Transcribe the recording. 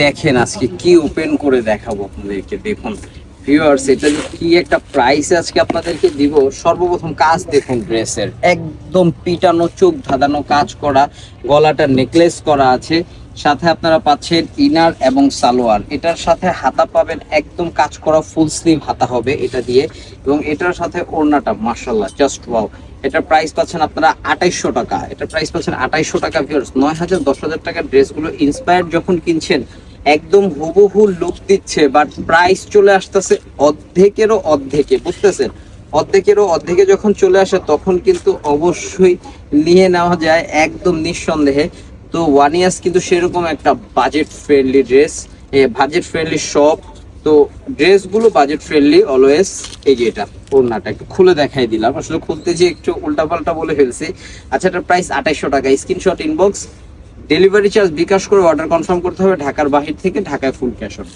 দেখেন আজকে কি ওপেন করে দেখাবো আপনাদেরকে। দেখুন ভিউয়ার্স, এটা যে কি একটা প্রাইস আজকে আপনাদেরকে দিব। সর্বপ্রথম কাজ দেখুন, ড্রেসের একদম পিটানো চোখ ধাঁধানো কাজ করা, গলাটা নেকলেস করা আছে, সাথে আপনারা পাচ্ছেন ইনার এবং সালোয়ার। এটার সাথে হাতা পাবেন, একদম কাজ করা ফুল স্লিভ হাতা হবে এটা দিয়ে, এবং এটার সাথে ওড়নাটা মাশাআল্লাহ জাস্ট ওয়াও। এটার প্রাইস পাচ্ছেন আপনারা 2800 টাকা। এটার প্রাইস পাচ্ছেন 2800 টাকা। ভিউয়ার্স, 9000 10,000 টাকার ড্রেসগুলো ইন্সপায়ার্ড যখন কিনছেন একদম হুবহু লুক দিচ্ছে, বাট প্রাইস চলে আসতেছে অর্ধেকেরও অর্ধেকে, বুঝতেছেন? অর্ধেকেরও অর্ধেকে যখন চলে আসে তখন কিন্তু অবশ্যই নিয়ে নেওয়া যায় একদম নিঃসন্দেহে। তো ওয়ান ইয়ার্স কিন্তু সেরকম একটা budget friendly dress, budget friendly shop. তো ড্রেসগুলো বাজেট ফ্রেন্ডলি অলওয়েজ। এই যে এটা ওড়নাটা একটু খুলে দেখাই দিলাম, আসলে খুলতে যে একটু উল্টাপাল্টা বলে ফেলছি। আচ্ছা, এটার প্রাইস 2800 টাকা। স্ক্রিনশট ইনবক্স, ডেলিভারি চার্জ বিকাশ করে অর্ডার কনফার্ম করতে হবে ঢাকার বাহির থেকে, ঢাকায় ফুল ক্যাশ অন।